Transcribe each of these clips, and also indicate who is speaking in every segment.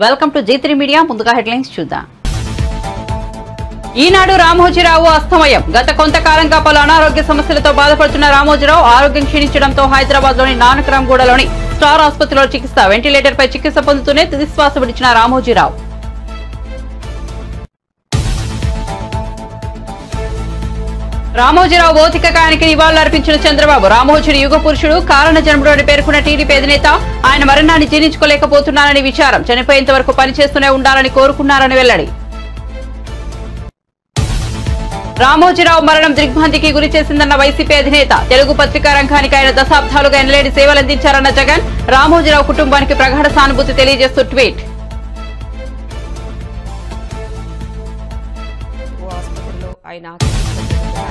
Speaker 1: Welcome to G3 media. ముందుగా headlines చూద్దాం. ఈనాడు రామోజీరావు అస్తమయం. గత కొంతకాలంగా పలు అనారోగ్య సమస్యలతో బాధపడుతున్న రామోజీరావు ఆరోగ్యం క్షీణించడంతో హైదరాబాద్ లోని నానక్రామ్గూడలోని స్టార్ ఆసుపత్రిలో చికిత్స. వెంటిలేటర్ పై చికిత్స పొందుతూనే తుదిశ్వాస విడిచిన రామోజీరావు. రామోజీరావు భౌతిక కాయానికి నివాళులర్పించిన చంద్రబాబు. రామోజీని యుగ పురుషుడు, కారణ జన్ముడు అని పేర్కొన్న టీడీపీ అధినేత ఆయన మరణాన్ని జీర్ణించుకోలేకపోతున్నారని విచారం. చనిపోయేంత వరకు పనిచేస్తూనే ఉండాలని కోరుకున్నారని వెల్లడి. రామోజీరావు మరణం దిగ్భ్రాంతికి గురి చేసిందన్న వైసీపీ అధినేత. తెలుగు పత్రికా రంగానికి ఆయన దశాబ్దాలుగా ఎనలేని సేవలందించారన్న జగన్. రామోజీరావు కుటుంబానికి ప్రగాఢ సానుభూతి తెలియజేస్తూ ట్వీట్.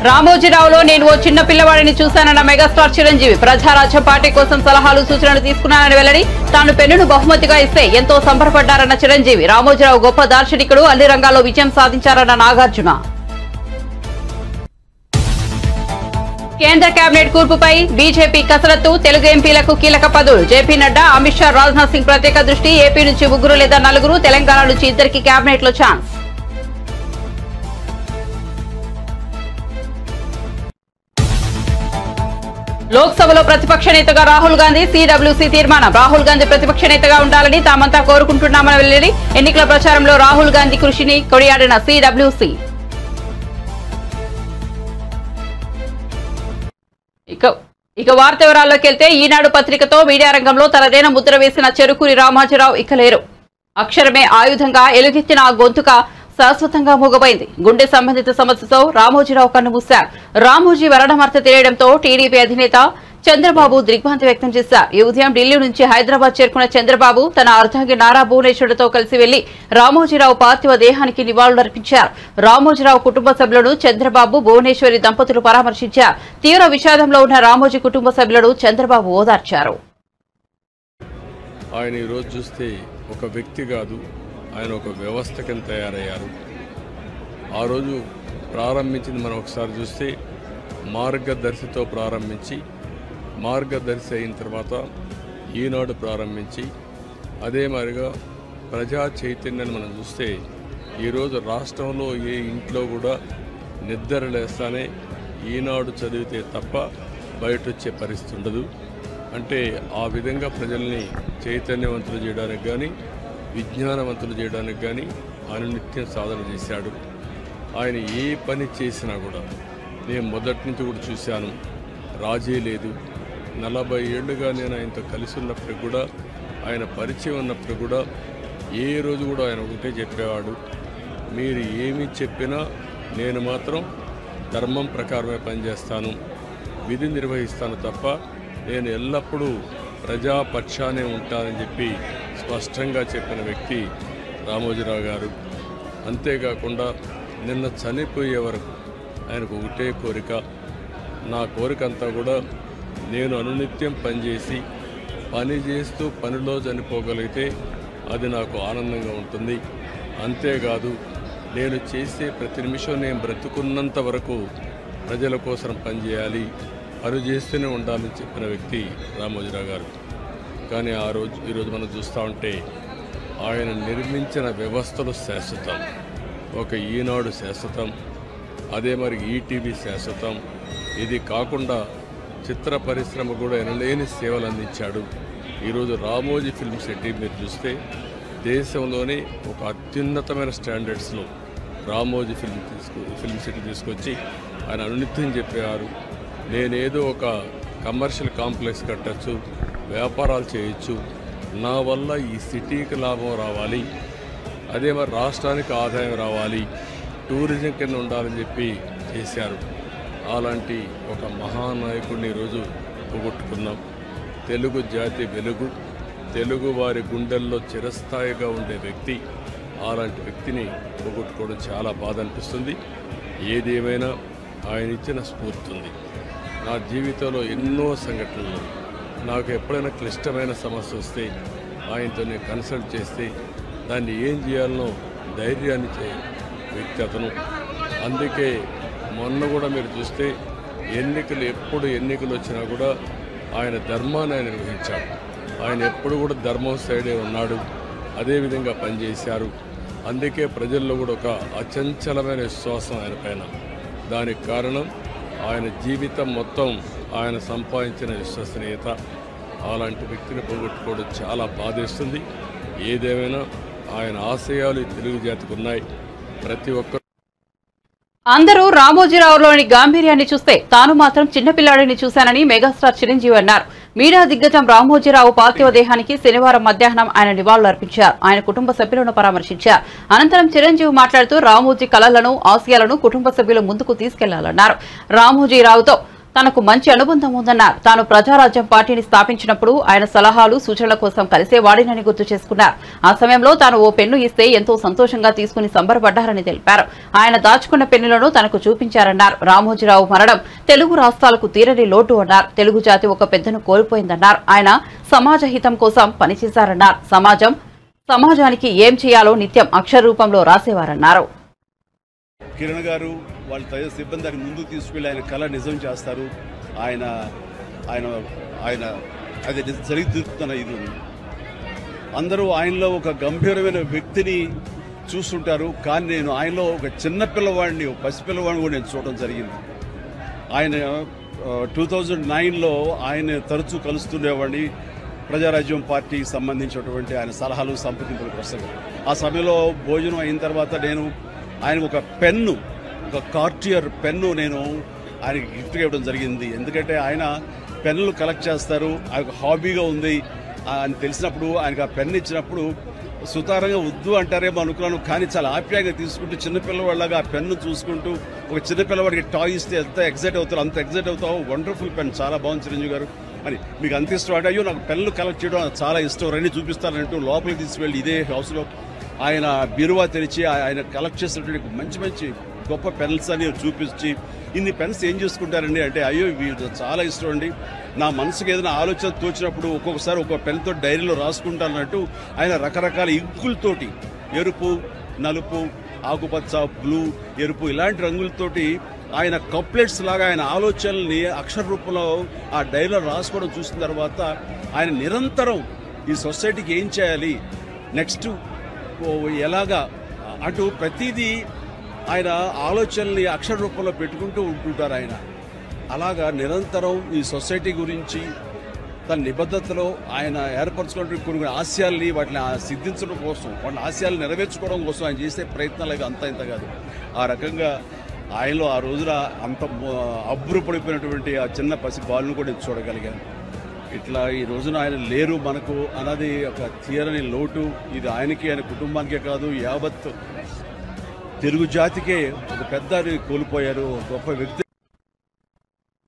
Speaker 1: రామోజీరావులో నేను ఓ చిన్న పిల్లవాడిని చూశానన్న మెగాస్టార్ చిరంజీవి. ప్రజారాజ్యం పార్టీ కోసం సలహాలు సూచనలు తీసుకున్నానని వెల్లడి. తాను పెన్నును బహుమతిగా ఇస్తే ఎంతో సంబరపడ్డారన్న చిరంజీవి. రామోజీరావు గొప్ప దార్శనికుడు, అన్ని రంగాల్లో విజయం సాధించారన్న నాగార్జున. కేంద్ర కేబినెట్ కూర్పుపై బీజేపీ కసరత్తు. తెలుగు ఎంపీలకు కీలక పదవులు. జేపీ నడ్డా, అమిత్ షా, రాజ్నాథ్ సింగ్ ప్రత్యేక దృష్టి. ఏపీ నుంచి 3 లేదా 4, తెలంగాణ నుంచి 2కి కేబినెట్ లో ఛాన్స్. లోక్సభలో ప్రతిపక్ష నేతగా రాహుల్ గాంధీ. సిడబ్ల్యూసీ తీర్మానం. రాహుల్ గాంధీ ప్రతిపక్ష నేతగా ఉండాలని తామంతా కోరుకుంటున్నామని వెల్లడి. ఎన్నికల ప్రచారంలో రాహుల్ గాంధీ కృషిని కొనియాడిన సిడబ్ల్యూసీ. ఇక వార్త వివరాల్లోకి వెళ్తే, ఈనాడు పత్రికతో మీడియా రంగంలో తనదైన ముద్ర వేసిన చెరుకూరి రామోజీరావు ఇక లేరు. అక్షరమే ఆయుధంగా ఎలుగెత్తిన ఆ గొంతుక శాశ్వతంగా మూగబోయింది. గుండె సంబంధిత సమస్యతో రామోజీరావు కన్నుమూశారు. రామోజీ మరణవార్త తెలియడంతో టీడీపీ అధినేత చంద్రబాబు దిగ్భ్రాంతి వ్యక్తం చేశారు. ఈ ఉదయం ఢిల్లీ నుంచి హైదరాబాద్ చేరుకున్న చంద్రబాబు తన అర్ధాంగి నారా భువనేశ్వరుడితో కలిసి వెళ్లి రామోజీరావు పార్థివ దేహానికి నివాళులర్పించారు. రామోజీరావు కుటుంబ సభ్యులను చంద్రబాబు, భువనేశ్వరి దంపతులు పరామర్శించారు. తీవ్ర విషాదంలో ఉన్న రామోజీ కుటుంబ సభ్యులను చంద్రబాబు ఓదార్చారు.
Speaker 2: ఆయన ఈరోజు చూస్తే ఒక వ్యక్తి కాదు, ఆయన ఒక వ్యవస్థ కింద తయారయ్యారు. ఆ రోజు ప్రారంభించింది మనం ఒకసారి చూస్తే మార్గదర్శితో ప్రారంభించి, మార్గదర్శి అయిన తర్వాత ఈనాడు ప్రారంభించి, అదే మాదిరిగా ప్రజా చైతన్యాన్ని మనం చూస్తే ఈరోజు రాష్ట్రంలో ఏ ఇంట్లో కూడా నిద్ర లేస్తానే ఈనాడు చదివితే తప్ప బయట వచ్చే పరిస్థితి ఉండదు. అంటే ఆ విధంగా ప్రజల్ని చైతన్యవంతులు చేయడానికి కానీ, విజ్ఞానవంతులు చేయడానికి కానీ ఆయన నిత్యం సాధన చేశాడు. ఆయన ఏ పని చేసినా కూడా నేను మొదటి నుంచి కూడా చూశాను, రాజీ లేదు. 40 ఏళ్ళుగా నేను ఆయనతో కలిసి ఉన్నప్పుడు కూడా, ఆయన పరిచయం ఉన్నప్పుడు కూడా ఏ రోజు కూడా ఆయన ఒకటే చెప్పేవాడు, మీరు ఏమి చెప్పినా నేను మాత్రం ధర్మం ప్రకారమే పనిచేస్తాను, విధి నిర్వహిస్తాను తప్ప నేను ఎల్లప్పుడూ ప్రజాపక్షానే ఉంటానని చెప్పి స్పష్టంగా చెప్పిన వ్యక్తి రామోజీరావు గారు. అంతేకాకుండా నిన్న చనిపోయే వరకు ఆయనకు ఒకటే కోరిక, నా కోరిక అంతా కూడా నేను అనునిత్యం పనిచేసి పని చేస్తూ పనిలో చనిపోగలిగితే అది నాకు ఆనందంగా ఉంటుంది. అంతేకాదు నేను చేసే ప్రతి నిమిషం నేను బ్రతుకున్నంత వరకు ప్రజల కోసం పనిచేయాలి, పని చేస్తూనే ఉండాలని చెప్పిన వ్యక్తి రామోజీరావు గారు. కానీ ఈరోజు మనం చూస్తూ ఉంటే ఆయన నిర్మించిన వ్యవస్థలు శాశ్వతం. ఒక ఈనాడు శాశ్వతం, అదే మరి ఈటీవీ శాశ్వతం. ఇది కాకుండా చిత్ర పరిశ్రమ కూడా ఎనలేని సేవలు అందించాడు. ఈరోజు రామోజీ ఫిల్మ్ సిటీ మీరు చూస్తే దేశంలోనే ఒక అత్యున్నతమైన స్టాండర్డ్స్లో రామోజీ ఫిల్మ్ సిటీ తీసుకొచ్చి ఆయన అనునిత్యం చెప్పేవారు, నేనేదో ఒక కమర్షియల్ కాంప్లెక్స్ కట్టచ్చు, వ్యాపారాలు చేయొచ్చు, నా వల్ల ఈ సిటీకి లాభం రావాలి, అదే మరి రాష్ట్రానికి ఆదాయం రావాలి, టూరిజం కింద ఉండాలని చెప్పి చేశారు. అలాంటి ఒక మహానాయకుడిని ఈరోజు పోగొట్టుకున్నాం. తెలుగు జాతి వెలుగు, తెలుగు వారి గుండెల్లో చిరస్థాయిగా ఉండే వ్యక్తి, అలాంటి వ్యక్తిని పోగొట్టుకోవడం చాలా బాధ అనిపిస్తుంది. ఏదేమైనా ఆయన ఇచ్చిన స్ఫూర్తి ఉంది. నా జీవితంలో ఎన్నో సంఘటనలు, నాకు ఎప్పుడైనా క్లిష్టమైన సమస్య వస్తే ఆయనతో నేను కన్సల్ట్ చేస్తే దాన్ని ఏం చేయాలనో ధైర్యాన్ని వ్యక్తి అతను. అందుకే మొన్న కూడా మీరు చూస్తే ఎప్పుడు ఎన్నికలు వచ్చినా కూడా ఆయన ధర్మాన్ని ఆయన నిర్వహించాడు. ఆయన ఎప్పుడు కూడా ధర్మం సైడే ఉన్నాడు. అదేవిధంగా పనిచేశారు. అందుకే ప్రజల్లో కూడా ఒక అచంచలమైన విశ్వాసం ఆయన పైన. దానికి కారణం ఆయన జీవితం మొత్తం ఆయన సంపాదించిన విశ్వసనీయత. అలాంటి వ్యక్తిని పోగొట్టుకోవడం చాలా బాధేస్తుంది. ఏదేమైనా ఆయన ఆశయాలు తెలుగు జాతికి ఉన్నాయి. ప్రతి ఒక్కరు
Speaker 1: అందరూ రామోజీరావులోని గాంభీర్యాన్ని చూస్తే తాను మాత్రం చిన్నపిల్లాడిని చూశానని మెగాస్టార్ చిరంజీవి అన్నారు. మీడియా దిగ్గజం రామోజీరావు పార్థివ దేహానికి శనివారం మధ్యాహ్నం ఆయన నివాళులర్పించారు. ఆయన కుటుంబ సభ్యులను పరామర్శించారు. అనంతరం చిరంజీవి మాట్లాడుతూ రామోజీ కలలను, ఆశయాలను కుటుంబ సభ్యులు ముందుకు తీసుకెళ్లాలన్నారు. రామోజీరావుతో తనకు మంచి అనుబంధం ఉందన్నారు. తాను ప్రజారాజ్యం పార్టీని స్థాపించినప్పుడు ఆయన సలహాలు, సూచనల కోసం కలిసేవాడినని గుర్తు చేసుకున్నారు. ఆ సమయంలో తాను ఓ పెన్ను ఇస్తే ఎంతో సంతోషంగా తీసుకుని సంబరపడ్డారని తెలిపారు. ఆయన దాచుకున్న పెన్నులను తనకు చూపించారన్నారు. రామోజీరావు మరణం తెలుగు రాష్ట్రాలకు తీరని లోటు అన్నారు. తెలుగు జాతి ఒక పెద్దను కోల్పోయిందన్నారు. ఆయన సమాజ హితం కోసం పనిచేశారన్నారు. సమాజానికి ఏం చేయాలో నిత్యం అక్షర రూపంలో రాసేవారన్నారు.
Speaker 3: కిరణ్ గారు వాళ్ళ తయారు సిబ్బంది దాన్ని ముందుకు తీసుకెళ్లి ఆయన కళ నిజం చేస్తారు. ఆయన ఆయన ఆయన అది జరుగుతున్న ఇది అందరూ ఆయనలో ఒక గంభీరమైన వ్యక్తిని చూస్తుంటారు. కానీ నేను ఆయనలో ఒక చిన్న పిల్లవాడిని, ఒక పసిపిల్లవాడిని కూడా నేను చూడడం జరిగింది. ఆయన 2009లో ఆయన తరచూ కలుస్తుండేవాడిని. ప్రజారాజ్యం పార్టీకి సంబంధించినటువంటి ఆయన సలహాలు, సంప్రదింపుల కోసం. ఆ సమయంలో భోజనం అయిన తర్వాత నేను ఆయన ఒక పెన్ను, ఒక కార్టియర్ పెన్ను నేను ఆయనకి గిఫ్ట్గా ఇవ్వడం జరిగింది. ఎందుకంటే ఆయన పెన్నులు కలెక్ట్ చేస్తారు, ఆయన హాబీగా ఉంది అని తెలిసినప్పుడు ఆయనకు ఆ పెన్ను ఇచ్చినప్పుడు సుతారంగా వద్దు అంటారేమో అనుకున్నాను. కానీ చాలా ఆప్యాయంగా తీసుకుంటూ చిన్నపిల్లవాళ్ళగా ఆ పెన్ను చూసుకుంటూ, ఒక చిన్నపిల్లవాడికి టాయ్ ఇస్తే ఎంత ఎగ్జైట్ అవుతారు అంత ఎగ్జైట్ అవుతావు. వండర్ఫుల్ పెన్, చాలా బాగుంది చిరంజీవి గారు అని. మీకు అంత ఇష్టం అంటే, అయ్యో నాకు పెన్నులు కలెక్ట్ చేయడం చాలా ఇష్టం, రండి చూపిస్తానంటూ లోపలికి తీసుకువెళ్ళి ఇదే హౌస్లో ఆయన బీరువా తెరిచి ఆయన కలెక్ట్ చేసినటువంటి మంచి మంచి గొప్ప పెన్స్ అని చూపించి, ఇన్ని పెన్స్ ఏం చేసుకుంటారండి అంటే, అయ్యో ఇవి చాలా ఇష్టం అండి, నా మనసుకు ఏదైనా ఆలోచన తోచినప్పుడు ఒక్కొక్కసారి ఒక్కొక్క పెన్తో డైరీలో రాసుకుంటానన్నట్టు ఆయన రకరకాల ఇంకులతోటి, ఎరుపు, నలుపు, ఆకుపచ్చ, బ్లూ, ఎరుపు ఇలాంటి రంగులతోటి ఆయన కప్లెట్స్ లాగా ఆయన ఆలోచనల్ని అక్షర రూపంలో ఆ డైరీలో రాసుకోవడం చూసిన తర్వాత ఆయన నిరంతరం ఈ సొసైటీకి ఏం చేయాలి, నెక్స్ట్ ఎలాగా అటు ప్రతిదీ ఆయన ఆలోచనల్ని అక్షర రూపంలో పెట్టుకుంటూ ఉంటుంటారు. ఆయన అలాగా నిరంతరం ఈ సొసైటీ గురించి తన నిబద్ధతలో ఆయన ఏర్పరచుకున్న కొన్ని ఆశయాల్ని వాటిని సిద్ధించడం కోసం, వాటిని ఆశయాలు నెరవేర్చుకోవడం కోసం ఆయన చేసే ప్రయత్నాలు అంత ఇంత కాదు. ఆ రకంగా ఆయనలో ఆ రోజున అంత అబ్బురపడిపోయినటువంటి ఆ చిన్న పసి బాలును కూడా నేను చూడగలిగాను. ఇట్లా ఈ రోజున ఆయన లేరు మనకు అన్నది ఒక తీరని లోటు. ఇది ఆయనకి, ఆయన కుటుంబానికే కాదు, యావత్ తెలుగు జాతికే ఒక పెద్ద కోల్పోయారు, గొప్ప వ్యక్తి.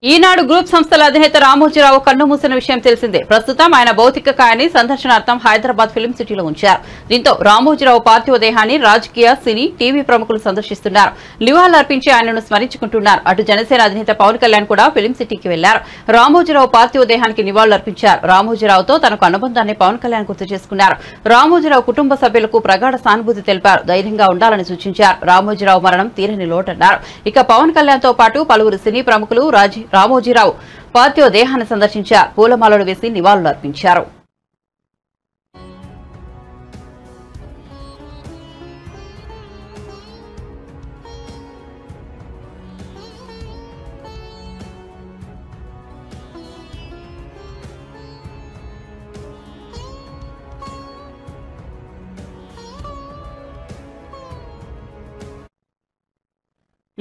Speaker 1: ఈనాడు గ్రూప్ సంస్థల అధినేత రామోజీరావు కన్నుమూసిన విషయం తెలిసిందే. ప్రస్తుతం ఆయన భౌతిక కాయాన్ని సందర్శనార్థం హైదరాబాద్ ఫిల్మ్ సిటీలో ఉంచారు. దీంతో రామోజీరావు పార్థివ దేహాన్ని రాజకీయ, సినీ, టీవీ ప్రముఖులు సందర్శిస్తున్నారు. నివాళులర్పించి ఆయనను స్మరించుకుంటున్నారు. అటు జనసేన అధినేత పవన్ కళ్యాణ్ కూడా ఫిల్మ్ సిటీకి వెళ్లారు. రామోజీరావు పార్థివ దేహానికి నివాళులర్పించారు. రామోజీరావుతో తనకు అనుబంధాన్ని పవన్ కళ్యాణ్ గుర్తు చేసుకున్నారు. రామోజీరావు కుటుంబ సభ్యులకు ప్రగాఢ సానుభూతి తెలిపారు. ధైర్యంగా ఉండాలని సూచించారు. రామోజీరావు మరణం తీరని లోటన్నారు. ఇక పవన్ కళ్యాణ్ తో పాటు పలువురు సినీ ప్రముఖులు రామోజీరావు పార్థివ దేహాన్ని సందర్శించారు. పూలమాలలు వేసి నివాళులర్పించారు.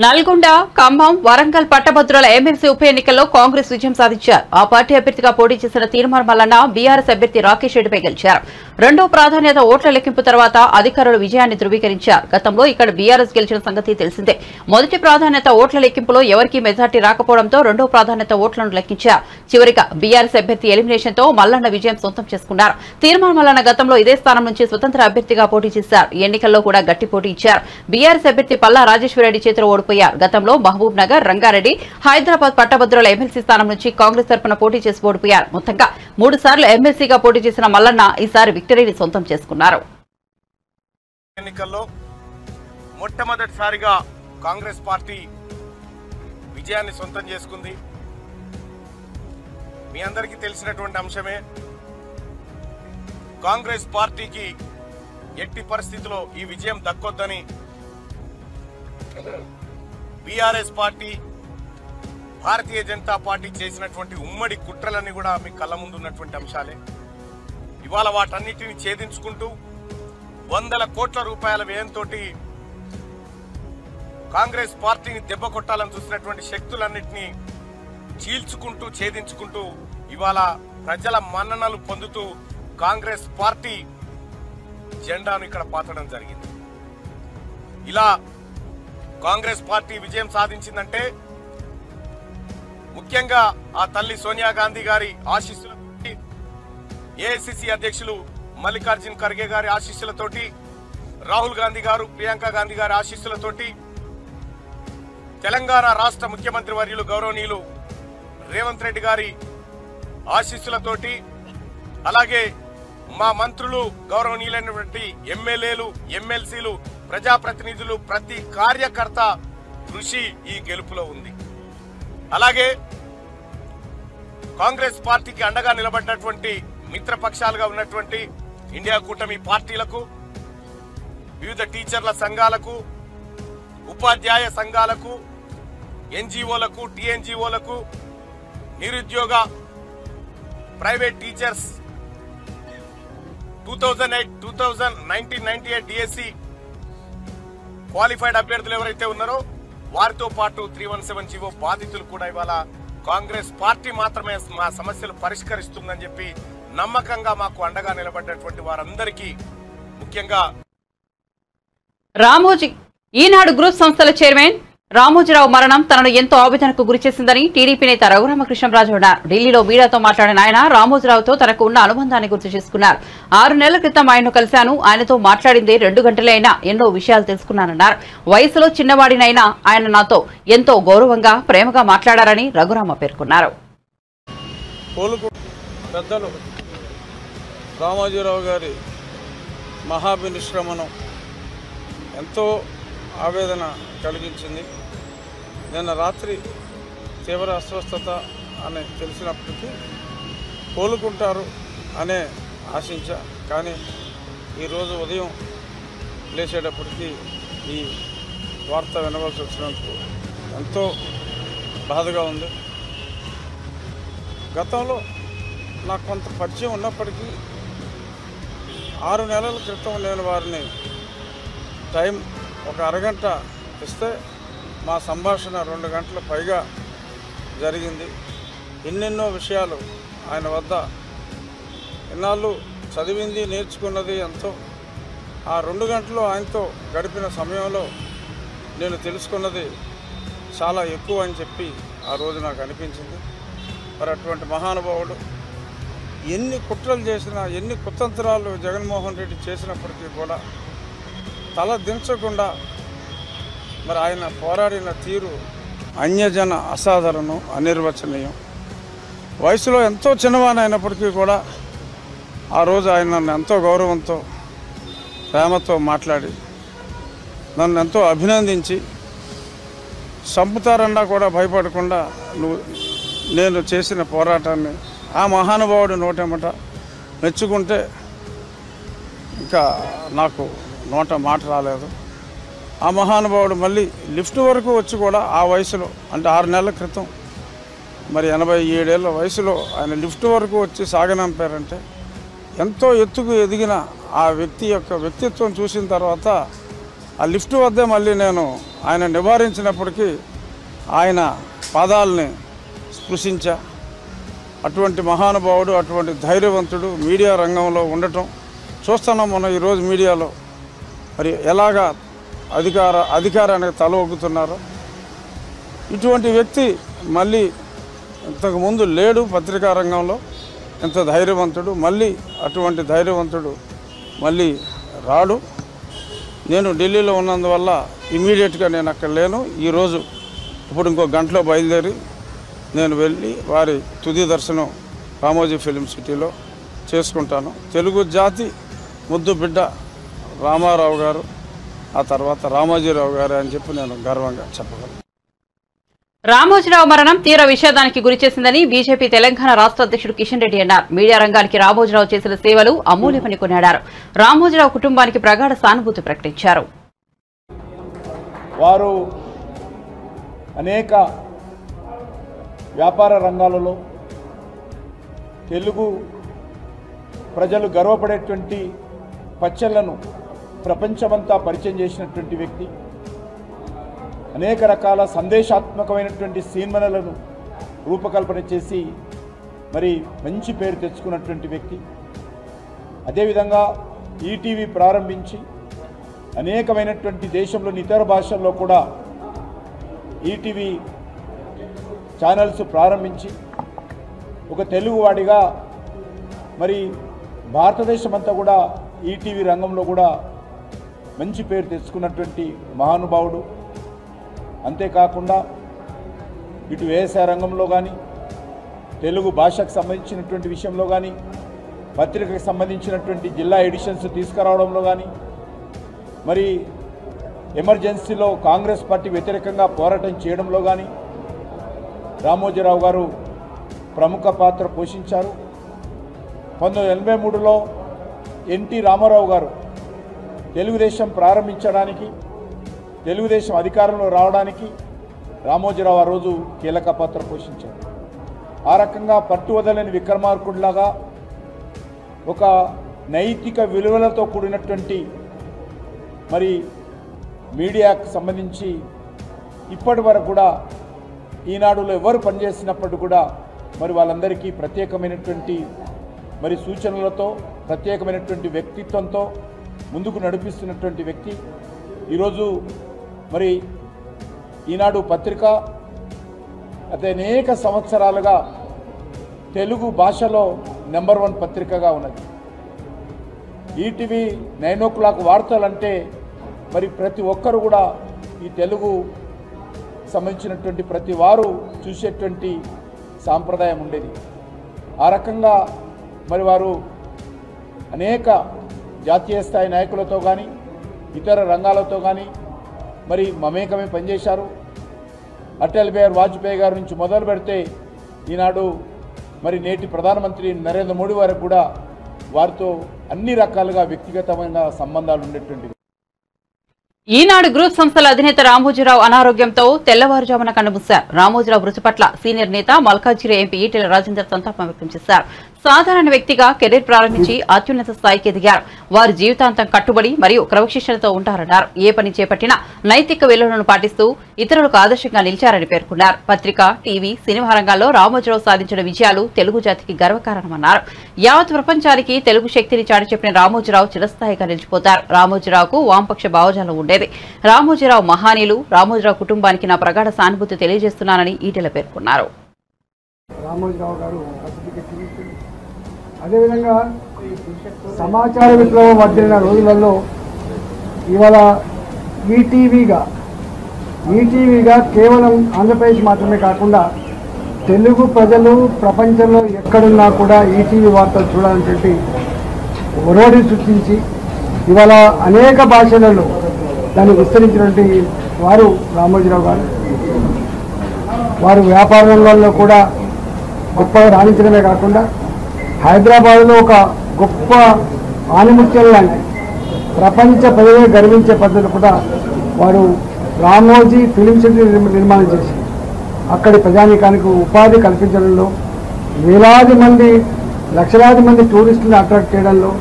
Speaker 1: నల్గొండ, ఖమ్మం, వరంగల్ పట్టభద్రుల ఎమ్మెల్సీ ఉప ఎన్నికల్లో కాంగ్రెస్ విజయం సాధించారు. ఆ పార్టీ అభ్యర్థిగా పోటీ చేసిన తీర్మార్ మల్లన్న బీఆర్ఎస్ అభ్యర్థి రాకేష్ రెడ్డిపై గెలిచారు. రెండో ప్రాధాన్యత ఓట్ల లెక్కింపు తర్వాత అధికారులు విజయాన్ని ధృవీకరించారు. గతంలో ఇక్కడ బీఆర్ఎస్ గెలిచిన సంగతి తెలిసిందే. మొదటి ప్రాధాన్యత ఓట్ల లెక్కింపులో ఎవరికీ మెజార్టీ రాకపోవడంతో రెండో ప్రాధాన్యత ఓట్లను లెక్కించారు. చివరిగా బీఆర్ఎస్ అభ్యర్థి ఎలిమినేషన్ తో మల్లన్న విజయం సొంతం చేసుకున్నారు. తీర్మార్ మల్లన్న గతంలో ఇదే స్థానం నుంచి స్వతంత్ర అభ్యర్థిగా పోటీ చేశారు. ఈ ఎన్నికల్లో కూడా గట్టి పోటీ ఇచ్చారు. బీఆర్ఎస్ అభ్యర్థి పల్లా రాజేశ్వరరెడ్డి చేతిలో ఓడిపోయారు. గతంలో మహబూబ్ నగర్, రంగారెడ్డి, హైదరాబాద్ పట్టభద్రుల ఎమ్మెల్సీ స్థానం నుంచి కాంగ్రెస్ తరఫున పోటీ చేసి ఓడిపోయారు. మొత్తంగా 3 సార్లు ఎమ్మెల్సీగా పోటీ చేసిన మల్లన్న ఈసారి విక్టరీని సొంతం చేసుకున్నారు.
Speaker 4: ఎన్నికల్లో మొట్టమొదటిసారిగా కాంగ్రెస్ పార్టీ విజయాన్ని సొంతం చేసుకుంది. మీ అందరికీ తెలిసినటువంటి అంశమే. కాంగ్రెస్ పార్టీకి ఎట్టి పరిస్థితిలో ఈ విజయం దక్కొద్దని BRS party Bharatiya Janata party చేసినటువంటి ఉమ్మడి కుట్రలన్నీ కూడా మీ కళ్ళ ముందు ఉన్నటువంటి అంశాలే. ఇవాళ వాటన్నిటిని ఛేదించుకుంటూ వందల కోట్ల రూపాయల వ్యయంతో కాంగ్రెస్ పార్టీని దెబ్బ కొట్టాలని చూసినటువంటి శక్తులన్నింటినీ చీల్చుకుంటూ ఛేదించుకుంటూ ఇవాళ ప్రజల మన్ననలు పొందుతూ కాంగ్రెస్ పార్టీ జెండాను ఇక్కడ పాతడం జరిగింది. ఇలా కాంగ్రెస్ పార్టీ విజయం సాధించిందంటే ముఖ్యంగా ఆ తల్లి సోనియా గాంధీ గారి ఆశీస్సులతోటి, ఏఐసిసి అధ్యక్షులు మల్లికార్జున్ ఖర్గే గారి ఆశీస్సులతోటి, రాహుల్ గాంధీ గారు, ప్రియాంక గాంధీ గారి ఆశీస్సులతోటి, తెలంగాణ రాష్ట్ర ముఖ్యమంత్రి వర్యులు గౌరవనీయులు రేవంత్ రెడ్డి గారి ఆశీస్సులతోటి, అలాగే మా మంత్రులు గౌరవనీయులైనటువంటి ఎమ్మెల్యేలు, ఎమ్మెల్సీలు, ప్రజాప్రతినిధులు, ప్రతి కార్యకర్త కృషి ఈ గెలుపులో ఉంది. అలాగే కాంగ్రెస్ పార్టీకి అండగా నిలబడినటువంటి మిత్రపక్షాలుగా ఉన్నటువంటి ఇండియా కూటమి పార్టీలకు, వివిధ టీచర్ల సంఘాలకు, ఉపాధ్యాయ సంఘాలకు, ఎన్జిఓలకు, టిఎన్జిఓలకు, నిరుద్యోగ ప్రైవేట్ టీచర్స్ 1998 డిఎస్సి క్వాలిఫైడ్ అభ్యర్థులు ఎవరైతే ఉన్నారో వారితో పాటు 317 జీవో బాధితులు కూడా ఇవాళ కాంగ్రెస్ పార్టీ మాత్రమే మా సమస్యలు పరిష్కరిస్తుందని చెప్పి నమ్మకంగా మాకు అండగా నిలబడ్డటువంటి వారందరికీ ముఖ్యంగా
Speaker 1: రామోజీ ఈనాడు గ్రూప్ సంస్థల చైర్మన్ రామోజీరావు మరణం తనను ఎంతో ఆవేదనకు గురిచేసిందని టీడీపీ నేత రఘురామకృష్ణరాజు అన్నారు. ఢిల్లీలో మీడియాతో మాట్లాడిన ఆయన రామోజీరావుతో తనకు ఉన్న అనుబంధాన్ని గుర్తు చేసుకున్నారు. 6 నెలల క్రితం ఆయన్ను కలిశాను. ఆయనతో మాట్లాడిందే 2 గంటలే అయినా ఎన్నో విషయాలు తెలుసుకున్నానన్నారు. వయసులో చిన్నవాడినైనా ఆయన నాతో ఎంతో గౌరవంగా, ప్రేమగా మాట్లాడారని రఘురామ పేర్కొన్నారు.
Speaker 5: పెద్దలు రామోజీరావు గారి మహాభినిష్క్రమణం ఎంతో ఆవేదన కలిగించింది. నిన్న రాత్రి తీవ్ర అస్వస్థత అని తెలిసినప్పటికీ కోలుకుంటారు అనే ఆశించా. కానీ ఈరోజు ఉదయం లేచేటప్పటికీ ఈ వార్త వినవలసి వచ్చినందుకు ఎంతో బాధగా ఉంది. గతంలో నాకు కొంత పరిచయం ఉన్నప్పటికీ 6 నెలల క్రితం నేను వారిని టైం ఒక అరగంట ఇస్తే మా సంభాషణ 2 గంటల పైగా జరిగింది. ఎన్నెన్నో విషయాలు ఆయన వద్ద ఇన్నాళ్ళు చదివింది, నేర్చుకున్నది ఎంతో. ఆ 2 గంటలు ఆయనతో గడిపిన సమయంలో నేను తెలుసుకున్నది చాలా ఎక్కువ అని చెప్పి ఆ రోజు నాకు అనిపించింది. మరి అటువంటి మహానుభావుడు ఎన్ని కుట్రలు చేసినా, ఎన్ని కుతంత్రాలు జగన్మోహన్ రెడ్డి చేసినప్పటికీ కూడా తల దించకుండా మరి ఆయన పోరాడిన తీరు అన్యజన అసాధారణం, అనిర్వచనీయం. వయసులో ఎంతో చిన్నవాని అయినప్పటికీ కూడా ఆ రోజు ఆయన నన్ను ఎంతో గౌరవంతో, ప్రేమతో మాట్లాడి నన్ను ఎంతో అభినందించి చంపుతారన్నా కూడా భయపడకుండా నేను చేసిన పోరాటాన్ని ఆ మహానుభావుడు నోటెమ్మట మెచ్చుకుంటే ఇంకా నాకు నోట మాట రాలేదు. ఆ మహానుభావుడు మళ్ళీ లిఫ్ట్ వరకు వచ్చి కూడా ఆ వయసులో, అంటే 6 నెలల క్రితం, మరి 87 ఏళ్ళ వయసులో ఆయన లిఫ్ట్ వరకు వచ్చి సాగనంపారంటే ఎంతో ఎత్తుకు ఎదిగిన ఆ వ్యక్తి యొక్క వ్యక్తిత్వం చూసిన తర్వాత ఆ లిఫ్ట్ వద్దే మళ్ళీ నేను ఆయన నివారించినప్పటికీ ఆయన పాదాలని స్పృశించా. అటువంటి మహానుభావుడు, అటువంటి ధైర్యవంతుడు మీడియా రంగంలో ఉండటం చూస్తున్నాం మనం ఈరోజు మీడియాలో. మరి ఎలాగా అధికారానికి తల ఒగ్గుతున్నారో ఇటువంటి వ్యక్తి మళ్ళీ ఇంతకుముందు లేడు పత్రికా రంగంలో. ఎంత ధైర్యవంతుడు, మళ్ళీ అటువంటి ధైర్యవంతుడు మళ్ళీ రాడు. నేను ఢిల్లీలో ఉన్నందువల్ల ఇమీడియట్గా నేను అక్కడ లేను. ఈరోజు ఇప్పుడు ఇంకో గంటలో బయలుదేరి నేను వెళ్ళి వారి తుది దర్శనం రామోజీ ఫిలిం సిటీలో చేసుకుంటాను. తెలుగు జాతి ముద్దు బిడ్డ రామారావు గారు, ఆ తర్వాత రామోజీరావు గారు అని చెప్పి నేను గర్వంగా చెప్పగలను.
Speaker 1: రామోజీరావు మరణం తీవ్ర విషాదానికి గురిచేసిందని బీజేపీ తెలంగాణ రాష్ట్ర అధ్యక్షుడు కిషన్ రెడ్డి అన్నారు. మీడియా రంగానికి రామోజీరావు చేసిన సేవలు అమూల్యమని కొనియాడారు. రామోజీరావు కుటుంబానికి ప్రగాఢ సానుభూతి ప్రకటించారు.
Speaker 6: వారు అనేక వ్యాపార రంగాలలో తెలుగు ప్రజలు గర్వపడేటువంటి పచ్చళ్లను ప్రపంచమంతా పరిచయం చేసినటువంటి వ్యక్తి. అనేక రకాల సందేశాత్మకమైనటువంటి సినిమాలను రూపకల్పన చేసి మరి మంచి పేరు తెచ్చుకున్నటువంటి వ్యక్తి. అదేవిధంగా ఈటీవీ ప్రారంభించి అనేకమైనటువంటి దేశంలోని ఇతర భాషల్లో కూడా ఈటీవీ ఛానల్స్ ప్రారంభించి ఒక తెలుగువాడిగా మరి భారతదేశం అంతా కూడా ఈటీవీ రంగంలో కూడా మంచి పేరు తెచ్చుకున్నటువంటి మహానుభావుడు. అంతేకాకుండా ఇటు వ్యవసాయ రంగంలో కానీ తెలుగు భాషకు సంబంధించినటువంటి విషయంలో కానీ పత్రికకు సంబంధించినటువంటి జిల్లా ఎడిషన్స్ తీసుకురావడంలో కానీ మరి ఎమర్జెన్సీలో కాంగ్రెస్ పార్టీ వ్యతిరేకంగా పోరాటం చేయడంలో కానీ రామోజీరావు గారు ప్రముఖ పాత్ర పోషించారు. 1983లో ఎన్టీ రామారావు గారు తెలుగుదేశం ప్రారంభించడానికి తెలుగుదేశం అధికారంలో రావడానికి రామోజీరావు ఆ రోజు కీలక పాత్ర పోషించారు. ఆ రకంగా పట్టువదలని విక్రమార్కుడిలాగా ఒక నైతిక విలువలతో కూడినటువంటి మరి మీడియాకు సంబంధించి ఇప్పటి వరకు కూడా ఈనాడులో ఎవరు పనిచేసినప్పటికీ కూడా మరి వాళ్ళందరికీ ప్రత్యేకమైనటువంటి మరి సూచనలతో ప్రత్యేకమైనటువంటి వ్యక్తిత్వంతో ముందుకు నడిపిస్తున్నటువంటి వ్యక్తి. ఈరోజు మరి ఈనాడు పత్రిక అదే అనేక సంవత్సరాలుగా తెలుగు భాషలో నెంబర్ 1 పత్రికగా ఉన్నది. ఈటీవీ 9 o'clock వార్తలంటే మరి ప్రతి ఒక్కరు కూడా ఈ తెలుగు సంబంధించినటువంటి ప్రతి వారు చూసేటువంటి సాంప్రదాయం ఉండేది. ఆ రకంగా మరి వారు అనేక జాతీయ స్థాయి నాయకులతో కానీ ఇతర రంగాలతో కానీ మరి మమేకమే పనిచేశారు. అటల్ బిహారీ వాజ్పేయి గారి నుంచి మొదలు పెడితే ఈనాడు మరి నేటి ప్రధానమంత్రి నరేంద్ర మోడీ వరకు కూడా వారితో అన్ని రకాలుగా వ్యక్తిగతమైన సంబంధాలు ఉండేటువంటివి.
Speaker 1: ఈనాడు గ్రూప్ సంస్థల అధినేత రామోజీరావు అనారోగ్యంతో తెల్లవారుజామున కన్నుమూశారు. రామోజీరావు మృతి పట్ల సీనియర్ నేత మల్కాజ్గిరి ఎంపీ ఈటెల రాజేందర్ సంతాపం వ్యక్తం చేశారు. సాధారణ వ్యక్తిగా కెరీర్ ప్రారంభించి అత్యున్నత స్థాయికి ఎదిగారు. వారు జీవితాంతం కట్టుబడి మరియు క్రమశిక్షణతో ఉంటారన్నారు. ఏ పని చేపట్టినా నైతిక విలువలను పాటిస్తూ ఇతరులకు ఆదర్శంగా నిలిచారని పేర్కొన్నారు. పత్రిక, టీవీ, సినిమా రంగాల్లో రామోజీరావు సాధించిన విజయాలు తెలుగు జాతికి గర్వకారణమన్నారు. యావత్ ప్రపంచానికి తెలుగు శక్తిని చాటి చెప్పిన రామోజీరావు చిరస్థాయిగా నిలిచిపోతారు. రామోజీరావుకు వామపక్ష భావజాలం ఉండేది. రామోజీరావు మహానీయులు. రామోజీరావు కుటుంబానికి నా ప్రగాఢ సానుభూతి తెలియజేస్తున్నానని ఈటెల పేర్కొన్నారు.
Speaker 7: రామోజీరావు గారు అదేవిధంగా సమాచార విప్లవం వర్ధిల్లిన రోజులలో ఇవాళ ఈటీవీగా కేవలం ఆంధ్రప్రదేశ్ మాత్రమే కాకుండా తెలుగు ప్రజలు ప్రపంచంలో ఎక్కడున్నా కూడా ఈటీవీ వార్తలు చూడాలని చెప్పి ఒరవడి సృష్టించి ఇవాళ అనేక భాషలలో దాన్ని విస్తరించినటువంటి వారు రామోజీరావు గారు. వారు వ్యాపార రంగంలో కూడా గొప్పగా రాణించడమే కాకుండా హైదరాబాద్లో ఒక గొప్ప ఆనిముత్యం లాంటి ప్రపంచ ప్రజలే గర్వించే పద్ధతులు కూడా వారు రామోజీ ఫిలిం సిటీ నిర్మాణం చేసి అక్కడి ప్రజానీకానికి ఉపాధి కల్పించడంలో వేలాది మంది లక్షలాది మంది టూరిస్టులను అట్రాక్ట్ చేయడంలో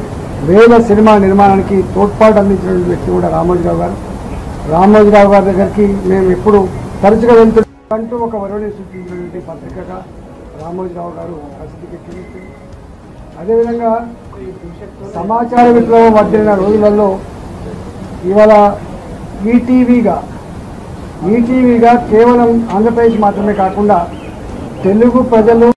Speaker 7: వేల సినిమా నిర్మాణానికి తోడ్పాటు అందించిన వ్యక్తి కూడా రామోజీరావు గారు. రామోజీరావు గారి దగ్గరికి మేము ఎప్పుడు తరచుగా వెళ్తుంటూ ఒక వరుణి సూచించినటువంటి పత్రికగా రామోజీరావు గారు ప్రసిద్ధికి ఎక్కింది. అదేవిధంగా సమాచార విప్లవం వర్ధిల్లిన రోజులలో ఇవాళ ఈటీవీగా కేవలం ఆంధ్రప్రదేశ్ మాత్రమే కాకుండా తెలుగు ప్రజలు.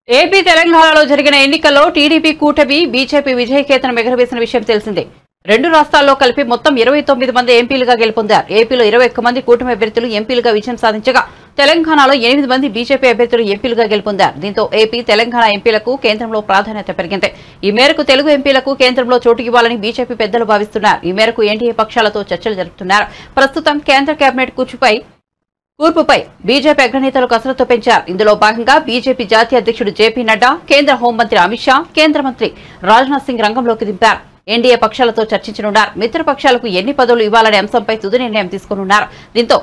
Speaker 1: ఏపీ తెలంగాణలో జరిగిన ఎన్నికల్లో టీడీపీ కూటమి బీజేపీ విజయకేతనం ఎగురవేసిన విషయం తెలిసిందే. 2 రాష్ట్రాల్లో కలిపి మొత్తం 29 మంది ఎంపీలుగా గెలుపొందారు. ఏపీలో 21 మంది కూటమి అభ్యర్థులు ఎంపీలుగా విజయం సాధించగా తెలంగాణలో 8 మంది బీజేపీ అభ్యర్థులు ఎంపీలుగా గెలుపొందారు. దీంతో ఏపీ, తెలంగాణ ఎంపీలకు కేంద్రంలో ప్రాధాన్యత పెరిగింది. ఈ మేరకు తెలుగు ఎంపీలకు కేంద్రంలో చోటు ఇవ్వాలని బీజేపీ పెద్దలు భావిస్తున్నారు. ఈ మేరకు ఎన్డీఏ పక్షాలతో చర్చలు జరుపుతున్నారు. ప్రస్తుతం కేంద్ర కేబినెట్ కూర్పుపై బీజేపీ అగ్రనేతలు కసరత్తు పెంచారు. ఇందులో భాగంగా బీజేపీ జాతీయ అధ్యక్షుడు జేపీ నడ్డా, కేంద్ర హోంమంత్రి అమిత్ షా, కేంద్ర మంత్రి రాజ్నాథ్ సింగ్ రంగంలోకి దింపారు. ఎన్డీఏ పక్షాలతో చర్చించనున్నారు. మిత్రపక్షాలకు ఎన్ని పదవులు ఇవ్వాలనే అంశంపై తుది నిర్ణయం తీసుకున్నారు. దీంతో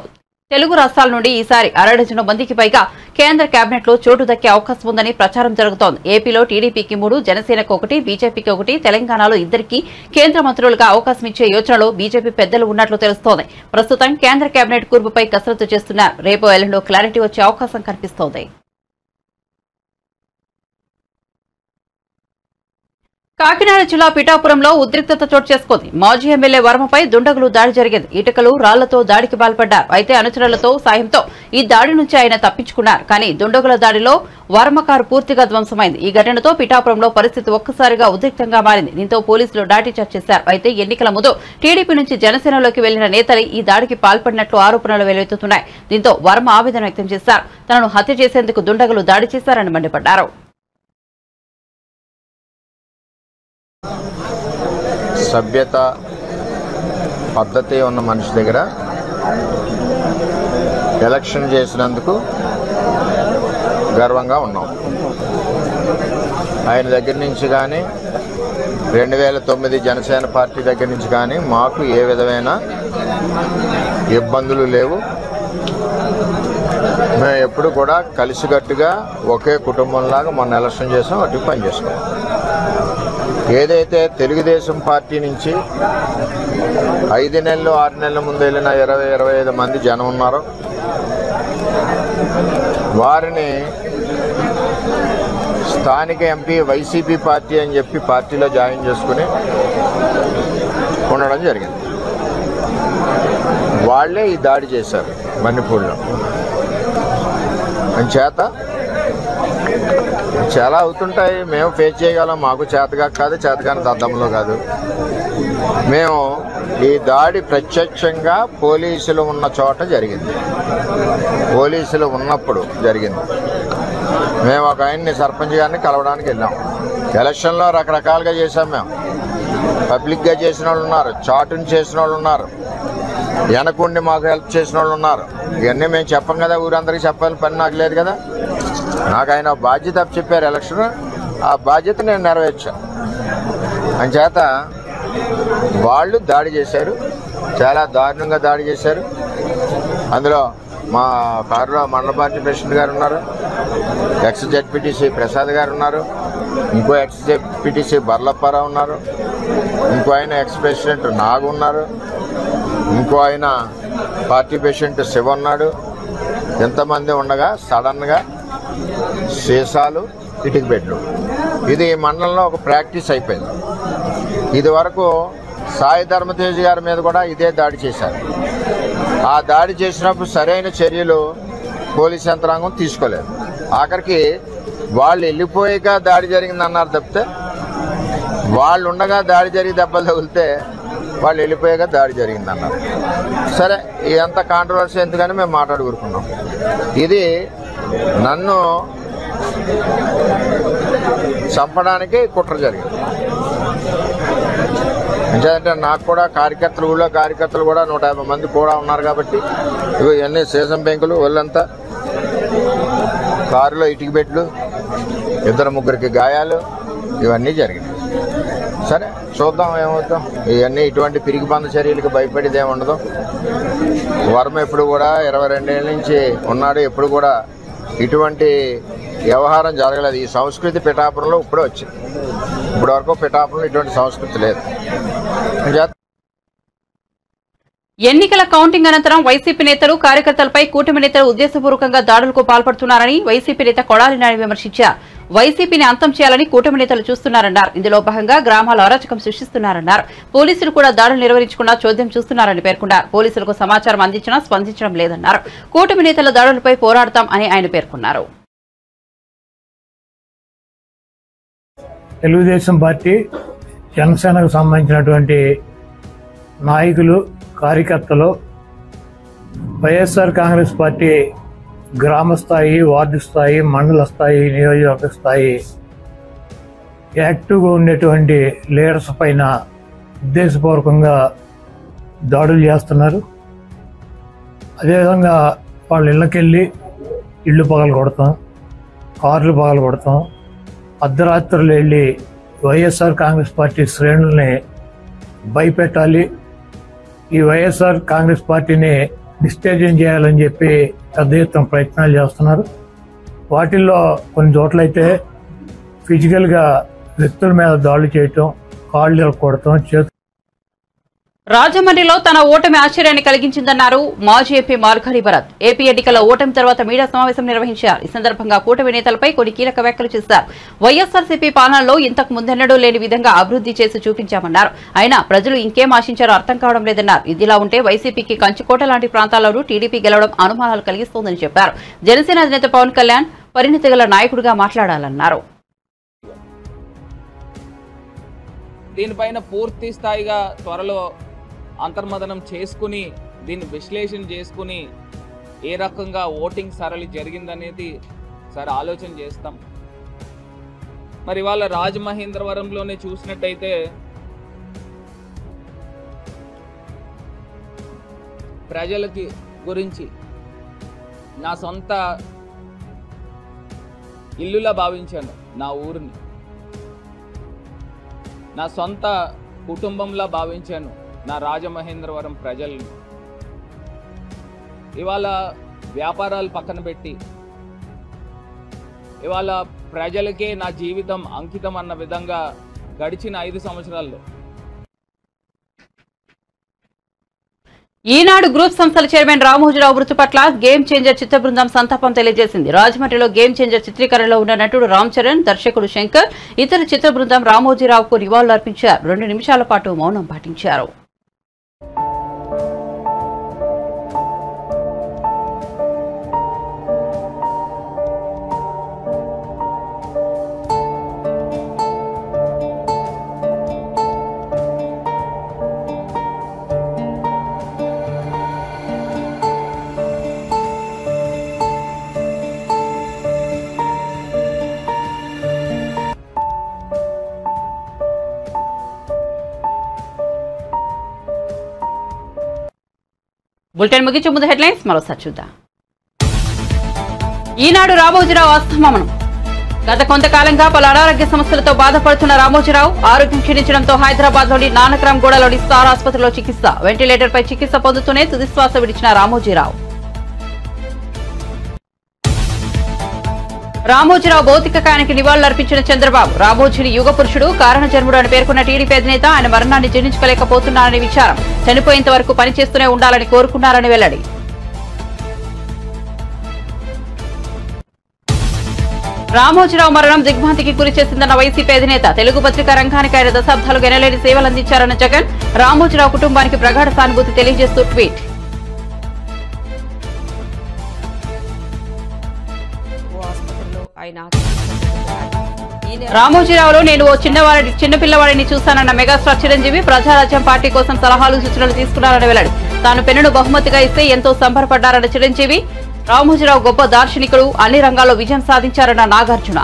Speaker 1: తెలుగు రాష్ట్రాల నుండి ఈసారి 6 డజను మందికి పైగా కేంద్ర కేబినెట్ లో చోటు దక్కే అవకాశం ఉందని ప్రచారం జరుగుతోంది. ఏపీలో టీడీపీకి 3, జనసేనకు 1, బీజేపీకి 1, తెలంగాణలో 2 కేంద్ర మంత్రులుగా అవకాశం ఇచ్చే యోచనలో బీజేపీ పెద్దలు ఉన్నట్లు తెలుస్తోంది. ప్రస్తుతం కేంద్ర కేబినెట్ కూర్పుపై కసరత్తు చేస్తున్నారు. రేపు ఎల్లుండో క్లారిటీ వచ్చే అవకాశం కనిపిస్తోంది. కాకినాడ జిల్లా పిఠాపురంలో ఉద్రిక్తత చోటు చేసుకుంది. మాజీ ఎమ్మెల్యే వర్మపై దుండగులు దాడి జరిగింది. ఇటుకలు, రాళ్లతో దాడికి పాల్పడ్డారు. అయితే అనుచరులతో సాయంతో ఈ దాడి నుంచి ఆయన తప్పించుకున్నారు. కానీ దుండగుల దాడిలో వర్మ కారు పూర్తిగా ధ్వంసమైంది. ఈ ఘటనతో పిఠాపురంలో పరిస్థితి ఒక్కసారిగా ఉద్రిక్తంగా మారింది. దీంతో పోలీసులు లాఠీచార్జ్ చేశారు. అయితే ఎన్నికల ముందు టీడీపీ నుంచి జనసేనలోకి వెళ్లిన నేతలు ఈ దాడికి పాల్పడినట్లు ఆరోపణలు వెల్లువెత్తుతున్నాయి. దీంతో వర్మ ఆవేదన వ్యక్తం చేశారు. తనను హత్య చేసేందుకు దుండగులు దాడి చేశారని మండిపడ్డారు.
Speaker 8: సభ్యత పద్ధతి ఉన్న మనిషి దగ్గర ఎలక్షన్ చేసినందుకు గర్వంగా ఉన్నాం. ఆయన దగ్గర నుంచి కానీ 2009 జనసేన పార్టీ దగ్గర నుంచి కానీ మాకు ఏ విధమైన ఇబ్బందులు లేవు. మేము ఎప్పుడు కూడా కలిసికట్టుగా ఒకే కుటుంబంలాగా మొన్న ఎలక్షన్ చేసాం, అటు పనిచేసుకున్నాం. ఏదైతే తెలుగుదేశం పార్టీ నుంచి 5 నెలలు 6 నెలల ముందు వెళ్ళిన 20-25 మంది జనం ఉన్నారో వారిని స్థానిక ఎంపీ వైసీపీ పార్టీ అని చెప్పి పార్టీలో జాయిన్ చేసుకుని ఉండడం జరిగింది. వాళ్లే ఈ దాడి చేశారు మణిపూర్లో. చేత చాలా అవుతుంటాయి, మేము ఫేస్ చేయగలం. మాకు చేతగా కాదు, చేతగాని దద్దంలో కాదు. మేము ఈ దాడి ప్రత్యక్షంగా పోలీసులు ఉన్న చోట జరిగింది, పోలీసులు ఉన్నప్పుడు జరిగింది. మేము ఒక ఆయన్ని సర్పంచ్ గారిని కలవడానికి వెళ్ళాం. ఎలక్షన్లో రకరకాలుగా చేశాం. మేము పబ్లిక్గా చేసిన వాళ్ళు ఉన్నారు, చాటుని చేసిన వాళ్ళు ఉన్నారు, వెనకుండి మాకు హెల్ప్ చేసిన వాళ్ళు ఉన్నారు. ఇవన్నీ మేము చెప్పం కదా, ఊరందరికీ చెప్పాలని పని నాకు లేదు కదా. నాకు ఆయన బాధ్యత చెప్పారు ఎలక్షన్, ఆ బాధ్యత నేను నెరవేర్చాను. అంచేత వాళ్ళు దాడి చేశారు, చాలా దారుణంగా దాడి చేశారు. అందులో మా కారులో మండల పార్టీ ప్రెసిడెంట్ గారు ఉన్నారు, ఎక్స్ జెడ్పీటీసీ ప్రసాద్ గారు ఉన్నారు, ఇంకో ఎక్స్ జెడ్పీటీసీ బర్లప్పారావు ఉన్నారు, ఇంకో ఆయన ఎక్స్ ప్రెసిడెంట్ నాగు ఉన్నారు, ఇంకో ఆయన పార్టీ ప్రెసిడెంట్ శివ ఉన్నాడు. ఎంతమంది ఉండగా సడన్గా సీసాలు, ఇటుక బెడ్లు, ఇది మండలంలో ఒక ప్రాక్టీస్ అయిపోయింది. ఇది వరకు సాయి ధర్మతేజ్ గారి మీద కూడా ఇదే దాడి చేశారు. ఆ దాడి చేసినప్పుడు సరైన చర్యలు పోలీస్ యంత్రాంగం తీసుకోలేదు. ఆఖరికి వాళ్ళు వెళ్ళిపోయాక దాడి జరిగిందన్నారు తప్పితే, వాళ్ళు ఉండగా దాడి జరిగి దెబ్బలు తగిలితే వాళ్ళు వెళ్ళిపోయాక దాడి జరిగిందన్నారు. సరే, ఇదంతా కాంట్రవర్సీ ఎందుకని మేము మాట్లాడుకుంటున్నాం. ఇది నన్ను చంపడానికి కుట్ర జరిగింది. అంటే నాకు కూడా కార్యకర్తలు, ఊళ్ళో కార్యకర్తలు కూడా 150 మంది కూడా ఉన్నారు కాబట్టి ఇవన్నీ సీసం బెంకులు, ఒళ్ళంతా కారులో ఇటుక బెడ్లు, 2-3 గాయాలు, ఇవన్నీ జరిగినాయి. సరే చూద్దాం ఏమవుతాం. ఇవన్నీ ఇటువంటి పిరికి బంద చర్యలకు భయపడేది ఏముండదు. వర్మ ఎప్పుడు కూడా 22 ఏళ్ళ నుంచి ఉన్నాడు, ఎప్పుడు కూడా ఇటువంటి వ్యవహారం జరగలేదు. ఈ సంస్కృతి పిఠాపురంలో ఇప్పుడే వచ్చింది. ఇప్పటి వరకు పిఠాపురంలో ఇటువంటి సంస్కృతి లేదు.
Speaker 1: ఎన్నికల కౌంటింగ్ అనంతరం వైసీపీ నేతలు కార్యకర్తలపై కూటమి నేతలు ఉద్దేశపూర్వకంగా దాడులకు పాల్పడుతున్నారని వైసీపీ నేత కొడాలి నాని విమర్శించారు. వైసీపీని అంతం చేయాలని కూటమి నేతలు చూస్తున్నారన్నారు. ఇందులో భాగంగా గ్రామాల అరాచకం సృష్టిస్తున్నారన్నారు. పోలీసులు కూడా దాడులు నిర్వహించకుండా చోద్యం చూస్తున్నారని పేర్కొన్నారు. పోలీసులకు సమాచారం అందించినా స్పందించడం లేదన్నారు. కూటమి నేతల దాడులపై పోరాడతాం అని ఆయన పేర్కొన్నారు.
Speaker 9: తెలుగుదేశం పార్టీ, జనసేనకు సంబంధించినటువంటి నాయకులు, కార్యకర్తలు వైఎస్ఆర్ కాంగ్రెస్ పార్టీ గ్రామ స్థాయి, వార్డు స్థాయి, మండల స్థాయి, నియోజకవర్గ స్థాయి యాక్టివ్గా ఉండేటువంటి లీడర్స్ పైన ఉద్దేశపూర్వకంగా దాడులు చేస్తున్నారు. అదేవిధంగా వాళ్ళ ఇళ్ళకెళ్ళి ఇళ్ళు పగలు కొడతాం, కార్లు పగలు కొడతాం, అర్ధరాత్రులు వెళ్ళి వైఎస్ఆర్ కాంగ్రెస్ పార్టీ శ్రేణుల్ని భయపెట్టాలి, ఈ వైఎస్ఆర్ కాంగ్రెస్ పార్టీని డిస్టేజం చేయాలని చెప్పి పెద్ద ఎత్తున ప్రయత్నాలు చేస్తున్నారు. వాటిల్లో కొన్ని చోట్లయితే ఫిజికల్గా వ్యక్తుల మీద దాడులు చేయటం, కాళ్ళు కొడటం, చేతులు.
Speaker 1: రాజమండ్రిలో తన ఓటమి ఆశ్చర్యాన్ని కలిగించిందన్నారు మాజీ ఎంపీ మార్గాని భరత్. ఏపీ ఎన్నికల ఓటమి తర్వాత మీడియా సమావేశం నిర్వహించారు. ఈ సందర్భంగా కూటమి నేతలపై కొన్ని కీలక వ్యాఖ్యలు చేశారు. వైఎస్ఆర్సీపీ పాలనలో ఇంతకు ముందెన్నడూ లేని విధంగా అభివృద్ధి చేసి చూపించామన్నారు. అయినా ప్రజలు ఇంకేం ఆశించారో అర్థం కావడం లేదన్నారు. ఇదిలా ఉంటే వైసీపీకి కంచుకోట లాంటి ప్రాంతాల్లోనూ టీడీపీ గెలవడం అనుమానాలు కలిగిస్తోందని చెప్పారు. జనసేన అధినేత పవన్ కళ్యాణ్ పరిణితి గల నాయకుడిగా మాట్లాడాలన్నారు.
Speaker 10: దీనిపైన పూర్తి స్థాయిగా త్వరలో అంతర్మదనం చేసుకుని దీన్ని విశ్లేషణ చేసుకుని ఏ రకంగా ఓటింగ్ సరళి జరిగిందనేది సరే ఆలోచన చేస్తాం. మరి ఇవాళ రాజమహేంద్రవరంలోనే చూసినట్టయితే ప్రజలకి గురించి నా సొంత ఇల్లులా భావించాను, నా ఊరిని నా సొంత కుటుంబంలా భావించాను నా రాజమహేంద్రవరం ప్రజల్ని. ఇవాళ వ్యాపారాలు పక్కన పెట్టి ఇవాళ ప్రజలకే నా జీవితం అంకితం అన్న విధంగా గడిచిన 5 సంవత్సరాల్లో
Speaker 1: ఈనాడు గ్రూప్ సంస్థల చైర్మన్ రామోజీరావు మృతి పట్ల గేమ్ చేంజర్ చిత్ర బృందం సంతాపం తెలియజేసింది. రాజమండ్రిలో గేమ్ చేంజర్ చిత్రీకరణలో ఉన్న నటుడు రామ్ చరణ్, దర్శకుడు శంకర్, ఇతర చిత్ర బృందం రామోజీరావుకు నివాళులర్పించారు. 2 నిమిషాల పాటు మౌనం పాటించారు. బులెటిన్ ముగించే ముందు హెడ్లైన్స్ మరోసారి చూద్దాం. ఈనాడు రామోజీరావు అస్తమనం. గత కొంతకాలంగా పలు అనారోగ్య సమస్యలతో బాధపడుతున్న రామోజీరావు ఆరోగ్యం క్షీణించడంతో హైదరాబాద్ లోని నానక్రామ్ గూడలోని స్టార్ ఆసుపత్రిలో చికిత్స. వెంటిలేటర్ పై చికిత్స పొందుతూనే తుదిశ్వాస విడిచిన రామోజీరావు. రామోజీరావు భౌతిక కాయానికి నివాళులర్పించిన చంద్రబాబు. రామోజీని యుగ పురుషుడు, కారణ జన్ముడు అని పేర్కొన్న టీడీపీ అధినేత ఆయన మరణాన్ని జీర్ణించుకోలేకపోతున్నారని విచారం. చనిపోయేంత వరకు పనిచేస్తూనే ఉండాలని కోరుకున్నారని వెల్లడి. రామోజీరావు మరణం దిగ్భ్రాంతికి గురి చేసిందన్న వైసీపీ అధినేత. తెలుగు పత్రికా రంగానికి ఆయన దశాబ్దాలుగా ఎనలేని సేవలు అందించారన్న జగన్. రామోజీరావు కుటుంబానికి ప్రగాఢ సానుభూతి తెలియజేస్తూ ట్వీట్. రామోజీరావులో నేను ఓ చిన్నపిల్లవాడిని చూశానన్న మెగాస్టార్ చిరంజీవి. ప్రజారాజ్యం పార్టీ కోసం సలహాలు సూచనలు తీసుకున్నారని వెల్లడి. తాను పెన్నును బహుమతిగా ఇస్తే ఎంతో సంబరపడ్డారన్న చిరంజీవి. రామోజీరావు గొప్ప దార్శనికుడు, అన్ని రంగాల్లో విజయం సాధించారన్న నాగార్జున.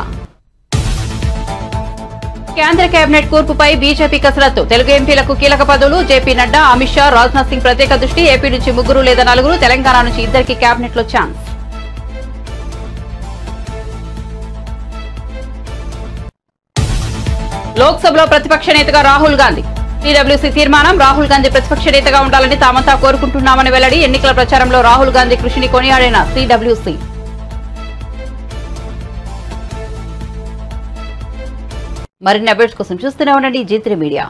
Speaker 1: కేంద్ర కేబినెట్ కూర్పుపై బీజేపీ కసరత్తు. తెలుగు ఎంపీలకు కీలక పదవులు. జేపీ నడ్డా, అమిత్ షా, రాజ్నాథ్ సింగ్ ప్రత్యేక దృష్టి. ఏపీ నుంచి 3 లేదా 4, తెలంగాణ నుంచి 2కి కేబినెట్ లో ఛాన్స్. లోక్సభలో ప్రతిపక్ష నేతగా రాహుల్ గాంధీ. టీడబ్ల్యూసీ తీర్మానం. రాహుల్ గాంధీ ప్రతిపక్ష నేతగా ఉండాలని తామంతా కోరుకుంటున్నామని వెల్లడి. ఎన్నికల ప్రచారంలో రాహుల్ గాంధీ కృషిని కొనియాడిన టీడబ్ల్యూసీ. మరిన్ని అప్డేట్స్ కోసం చూస్తూనే ఉండండి G3 మీడియా.